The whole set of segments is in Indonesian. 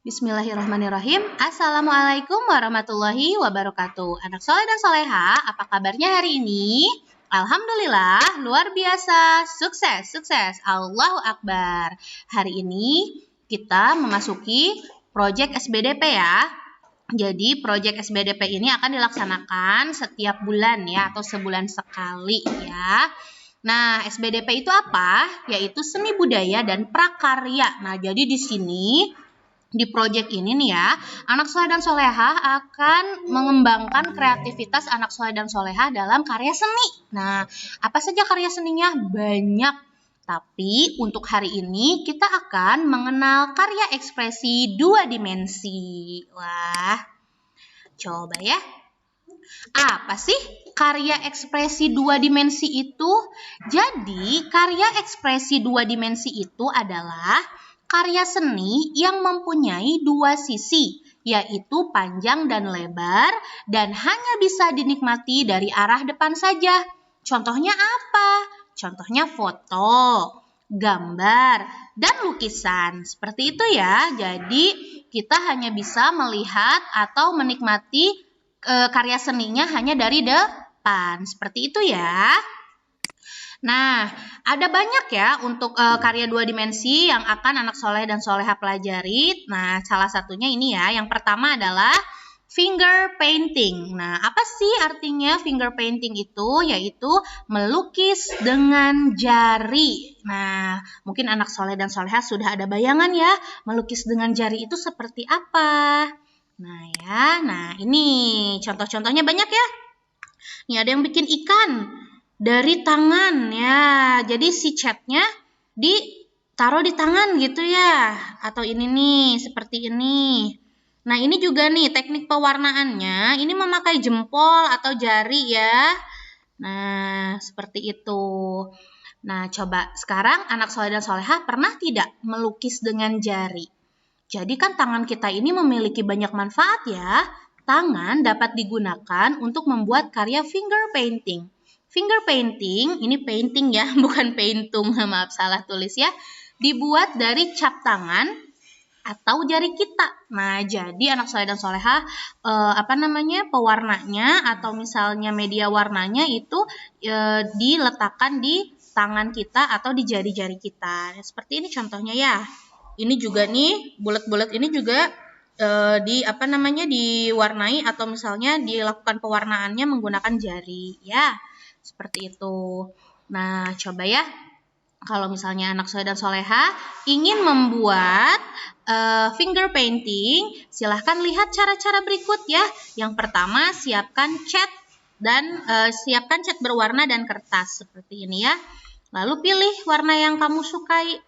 Bismillahirrahmanirrahim. Assalamualaikum warahmatullahi wabarakatuh. Anak soleh dan soleha, apa kabarnya hari ini? Alhamdulillah, luar biasa. Sukses, sukses. Allahu Akbar. Hari ini kita memasuki proyek SBDP ya. Jadi proyek SBDP ini akan dilaksanakan setiap bulan ya, atau sebulan sekali ya. Nah, SBDP itu apa? Yaitu seni budaya dan prakarya. Nah, jadi di sini di proyek ini nih ya, anak soleh dan soleha akan mengembangkan kreativitas anak soleh dan soleha dalam karya seni. Nah, apa saja karya seninya? Banyak. Tapi untuk hari ini kita akan mengenal karya ekspresi dua dimensi. Wah, coba ya. Apa sih karya ekspresi dua dimensi itu? Jadi, karya ekspresi dua dimensi itu adalah karya seni yang mempunyai dua sisi, yaitu panjang dan lebar, dan hanya bisa dinikmati dari arah depan saja. Contohnya apa? Contohnya foto, gambar, dan lukisan. Seperti itu ya. Jadi, kita hanya bisa melihat atau menikmati karya seninya hanya dari depan. Seperti itu ya. Nah, ada banyak ya untuk karya dua dimensi yang akan anak soleh dan soleha pelajari. Nah, salah satunya ini ya. Yang pertama adalah finger painting. Nah, apa sih artinya finger painting itu? Yaitu melukis dengan jari. Nah, mungkin anak soleh dan soleha sudah ada bayangan ya, melukis dengan jari itu seperti apa. Nah ya, nah ini contoh-contohnya banyak ya. Ini ada yang bikin ikan dari tangan ya. Jadi si catnya ditaruh di tangan gitu ya. Atau ini nih, seperti ini. Nah, ini juga nih teknik pewarnaannya. Ini memakai jempol atau jari ya. Nah, seperti itu. Nah, coba sekarang anak soleh dan soleha pernah tidak melukis dengan jari? Jadi kan tangan kita ini memiliki banyak manfaat ya. Tangan dapat digunakan untuk membuat karya finger painting. Finger painting, ini painting ya, bukan paintung, maaf salah tulis ya. Dibuat dari cap tangan atau jari kita. Nah, jadi anak soleh dan soleha pewarnanya atau misalnya media warnanya itu diletakkan di tangan kita atau di jari-jari kita. Seperti ini contohnya ya. Ini juga nih bulat-bulat ini juga diwarnai atau misalnya dilakukan pewarnaannya menggunakan jari ya. Seperti itu. Nah, coba ya. Kalau misalnya anak soleh dan soleha ingin membuat finger painting, silahkan lihat cara-cara berikut ya. Yang pertama, siapkan cat dan siapkan cat berwarna dan kertas seperti ini ya. Lalu pilih warna yang kamu sukai.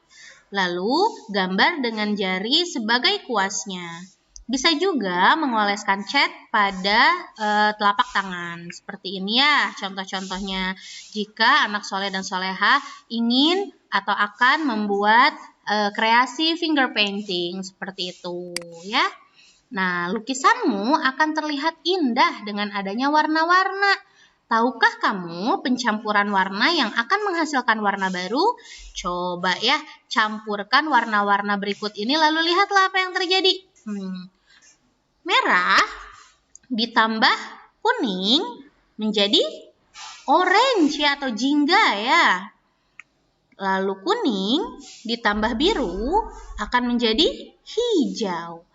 Lalu gambar dengan jari sebagai kuasnya. Bisa juga mengoleskan cat pada telapak tangan. Seperti ini ya contoh-contohnya. Jika anak soleh dan soleha ingin atau akan membuat kreasi finger painting. Seperti itu ya. Nah, lukisanmu akan terlihat indah dengan adanya warna-warna. Tahukah kamu pencampuran warna yang akan menghasilkan warna baru? Coba ya, campurkan warna-warna berikut ini lalu lihatlah apa yang terjadi. Merah ditambah kuning menjadi orange ya, atau jingga ya. Lalu kuning ditambah biru akan menjadi hijau.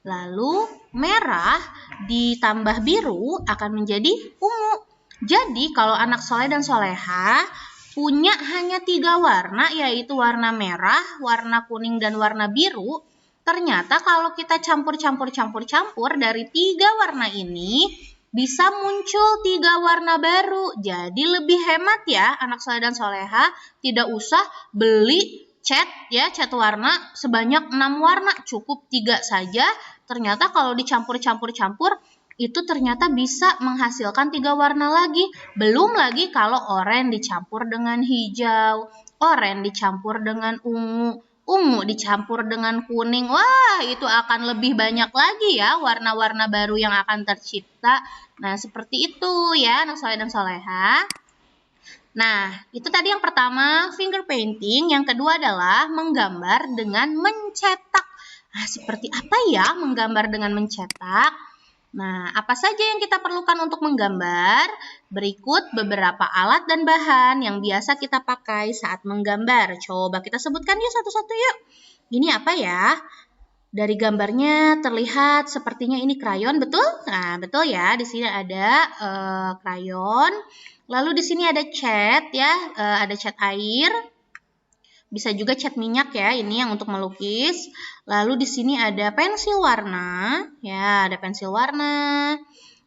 Lalu merah ditambah biru akan menjadi ungu. Jadi kalau anak soleh dan soleha punya hanya 3 warna, yaitu warna merah, warna kuning, dan warna biru. Ternyata kalau kita campur-campur dari 3 warna ini, bisa muncul 3 warna baru. Jadi lebih hemat ya anak soleh dan soleha, tidak usah beli cat warna sebanyak 6 warna, cukup 3 saja. Ternyata kalau dicampur-campur itu ternyata bisa menghasilkan 3 warna lagi. Belum lagi kalau oranye dicampur dengan hijau, oranye dicampur dengan ungu, ungu dicampur dengan kuning. Wah, itu akan lebih banyak lagi ya warna-warna baru yang akan tercipta. Nah, seperti itu ya anak soleh dan soleha. Nah, itu tadi yang pertama finger painting. Yang kedua adalah menggambar dengan mencetak. Nah, seperti apa ya menggambar dengan mencetak? Nah, apa saja yang kita perlukan untuk menggambar? Berikut beberapa alat dan bahan yang biasa kita pakai saat menggambar. Coba kita sebutkan yuk satu-satu yuk. Ini apa ya? Dari gambarnya terlihat sepertinya ini krayon, betul? Nah, betul ya. Di sini ada krayon. Lalu di sini ada cat ya, ada cat air. Bisa juga cat minyak ya, ini yang untuk melukis. Lalu di sini ada pensil warna, ya, ada pensil warna.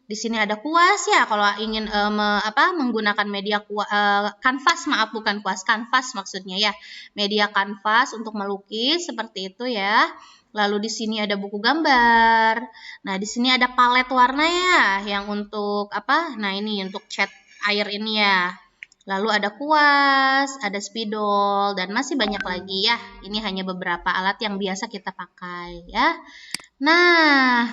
Di sini ada kuas ya, kalau ingin menggunakan media kanvas, maaf bukan kuas, kanvas maksudnya ya. Media kanvas untuk melukis seperti itu ya. Lalu di sini ada buku gambar. Nah, di sini ada palet warna ya, yang untuk apa? Nah, ini untuk cat air ini ya. Lalu ada kuas, ada spidol, dan masih banyak lagi ya. Ini hanya beberapa alat yang biasa kita pakai ya. Nah,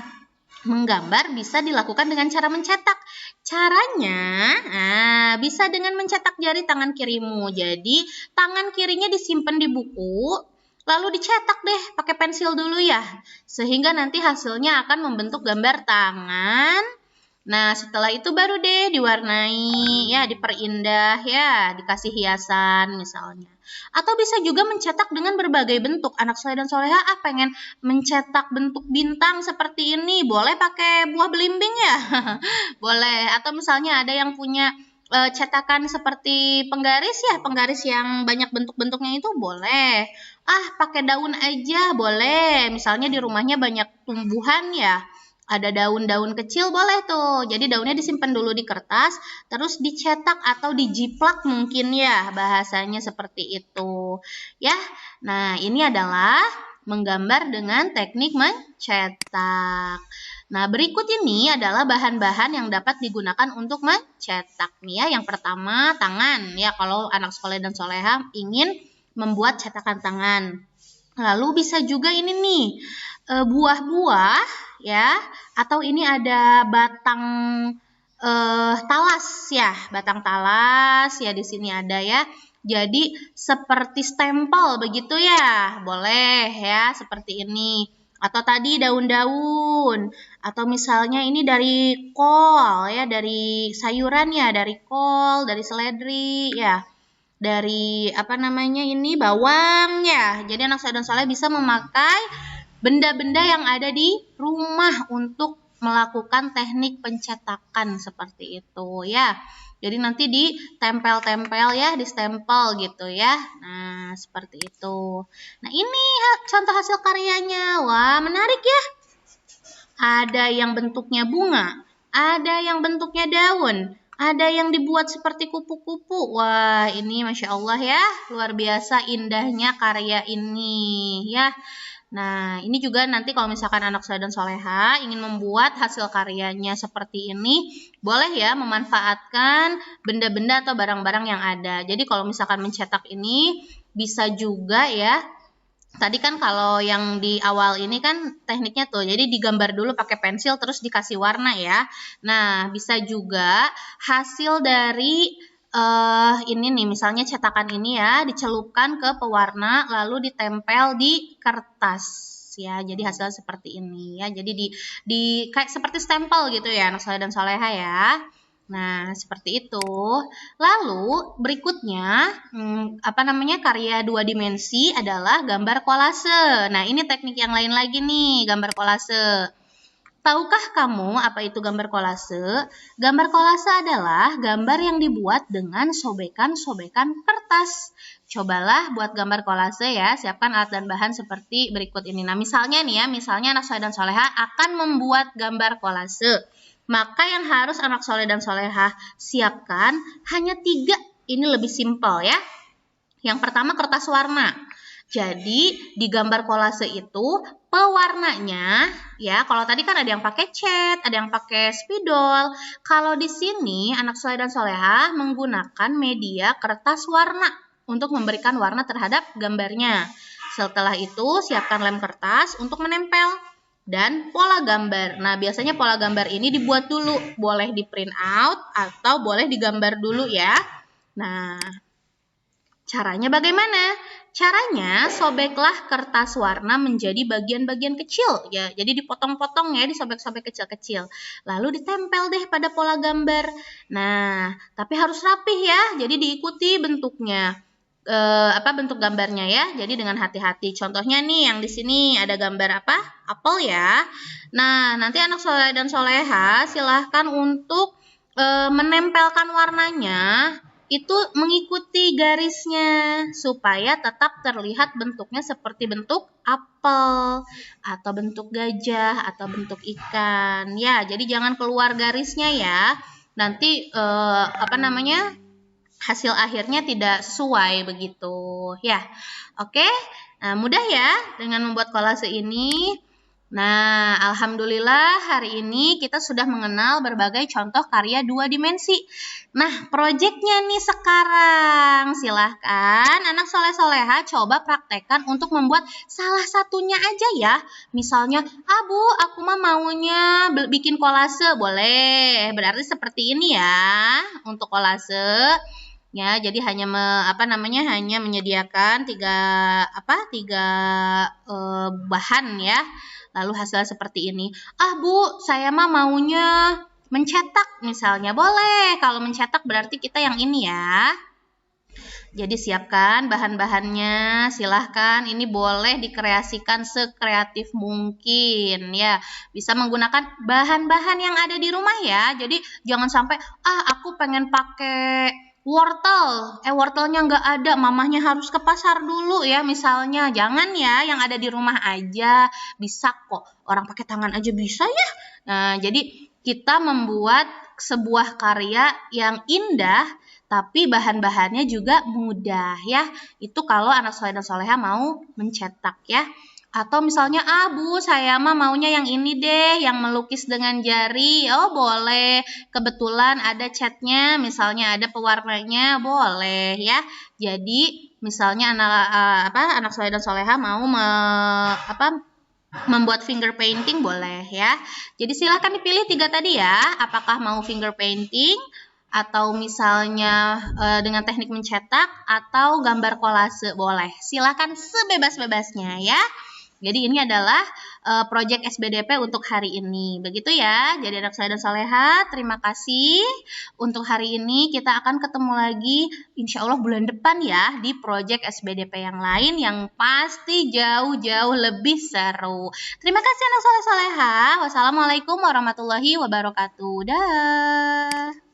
menggambar bisa dilakukan dengan cara mencetak. Caranya, bisa dengan mencetak jari tangan kirimu. Jadi, tangan kirinya disimpan di buku, lalu dicetak deh pakai pensil dulu ya. Sehingga nanti hasilnya akan membentuk gambar tangan. Nah, setelah itu baru deh diwarnai, ya, diperindah, ya, dikasih hiasan misalnya. Atau bisa juga mencetak dengan berbagai bentuk. Anak soleh dan soleha, pengen mencetak bentuk bintang seperti ini, boleh pakai buah belimbing ya? Boleh. Atau misalnya ada yang punya cetakan seperti penggaris ya, penggaris yang banyak bentuk-bentuknya itu boleh. Pakai daun aja boleh. Misalnya di rumahnya banyak tumbuhan ya. Ada daun-daun kecil boleh tuh. Jadi daunnya disimpan dulu di kertas, terus dicetak atau dijiplak mungkin ya, bahasanya seperti itu. Ya. Nah, ini adalah menggambar dengan teknik mencetak. Nah, berikut ini adalah bahan-bahan yang dapat digunakan untuk mencetak nih ya. Yang pertama, tangan ya, kalau anak soleh dan soleha ingin membuat cetakan tangan. Lalu bisa juga ini nih, buah-buah ya, atau ini ada batang talas ya, batang talas ya, di sini ada ya. Jadi seperti stempel begitu ya, boleh ya seperti ini. Atau tadi daun-daun, atau misalnya ini dari kol ya, dari sayuran ya, dari kol, dari seledri ya, dari apa namanya ini bawang ya. Jadi anak soleh dan soleh bisa memakai benda-benda yang ada di rumah untuk melakukan teknik pencetakan seperti itu ya. Jadi nanti ditempel-tempel ya, distempel gitu ya. Nah, seperti itu. Nah, ini contoh hasil karyanya. Wah, menarik ya. Ada yang bentuknya bunga, ada yang bentuknya daun, ada yang dibuat seperti kupu-kupu. Wah, ini Masya Allah ya, luar biasa indahnya karya ini ya. Nah, ini juga nanti kalau misalkan anak soleh dan soleha ingin membuat hasil karyanya seperti ini, boleh ya memanfaatkan benda-benda atau barang-barang yang ada. Jadi kalau misalkan mencetak ini bisa juga ya. Tadi kan kalau yang di awal ini kan tekniknya tuh, jadi digambar dulu pakai pensil terus dikasih warna ya. Nah, bisa juga hasil dari ini nih, misalnya cetakan ini ya, dicelupkan ke pewarna lalu ditempel di kertas ya. Jadi hasilnya seperti ini ya. Jadi di kayak seperti stempel gitu ya, anak soleh dan soleha ya. Nah, seperti itu. Lalu berikutnya, karya dua dimensi adalah gambar kolase. Nah, ini teknik yang lain lagi nih, gambar kolase. Tahukah kamu apa itu gambar kolase? Gambar kolase adalah gambar yang dibuat dengan sobekan-sobekan kertas. Cobalah buat gambar kolase ya, siapkan alat dan bahan seperti berikut ini. Nah, misalnya nih ya, misalnya anak soleh dan soleha akan membuat gambar kolase. Maka yang harus anak soleh dan soleha siapkan hanya 3. Ini lebih simpel ya. Yang pertama kertas warna. Jadi di gambar kolase itu pewarnanya ya, kalau tadi kan ada yang pakai cat, ada yang pakai spidol. Kalau di sini anak soleh dan soleha menggunakan media kertas warna untuk memberikan warna terhadap gambarnya. Setelah itu siapkan lem kertas untuk menempel dan pola gambar. Nah, biasanya pola gambar ini dibuat dulu, boleh di print out atau boleh digambar dulu ya. Nah, Caranya bagaimana? Caranya sobeklah kertas warna menjadi bagian-bagian kecil ya. Jadi dipotong-potong ya, disobek-sobek kecil-kecil. Lalu ditempel deh pada pola gambar. Nah, tapi harus rapih ya. Jadi diikuti bentuknya. Bentuk gambarnya ya. Jadi dengan hati-hati. Contohnya nih yang di sini ada gambar apa? Apel ya. Nah, nanti anak soleh dan soleha silahkan untuk menempelkan warnanya itu mengikuti garisnya supaya tetap terlihat bentuknya seperti bentuk apel atau bentuk gajah atau bentuk ikan ya. Jadi jangan keluar garisnya ya. Nanti hasil akhirnya tidak sesuai begitu ya. Oke. Nah, mudah ya dengan membuat kolase ini. Nah, alhamdulillah hari ini kita sudah mengenal berbagai contoh karya dua dimensi. Nah, proyeknya nih sekarang. Silahkan anak soleh-soleha coba praktekkan untuk membuat salah satunya aja ya. Misalnya, Bu, aku mah maunya bikin kolase. Boleh, berarti seperti ini ya untuk kolase. Ya, jadi hanya hanya menyediakan tiga bahan ya. Lalu hasilnya seperti ini. Bu, saya mah maunya mencetak misalnya. Boleh, kalau mencetak berarti kita yang ini ya. Jadi siapkan bahan-bahannya, silahkan. Ini boleh dikreasikan sekreatif mungkin ya. Bisa menggunakan bahan-bahan yang ada di rumah ya. Jadi jangan sampai, aku pengen pakai wortel, wortelnya nggak ada, mamahnya harus ke pasar dulu ya misalnya. Jangan ya, yang ada di rumah aja. Bisa kok, orang pakai tangan aja bisa ya. Nah, jadi kita membuat sebuah karya yang indah, tapi bahan-bahannya juga mudah ya. Itu kalau anak soleh dan soleha mau mencetak ya. Atau misalnya, Bu, saya mah maunya yang ini deh, yang melukis dengan jari. Oh, boleh. Kebetulan ada catnya, misalnya ada pewarnanya, boleh ya. Jadi, misalnya anak soleh dan soleha mau membuat finger painting, boleh ya. Jadi silahkan dipilih 3 tadi ya. Apakah mau finger painting, atau misalnya dengan teknik mencetak, atau gambar kolase, boleh. Silahkan sebebas-bebasnya ya. Jadi ini adalah proyek SBDP untuk hari ini. Begitu ya. Jadi anak saya dan soleha, terima kasih. Untuk hari ini kita akan ketemu lagi insya Allah bulan depan ya di proyek SBDP yang lain yang pasti jauh-jauh lebih seru. Terima kasih anak soleh soleha. Wassalamualaikum warahmatullahi wabarakatuh. Dah.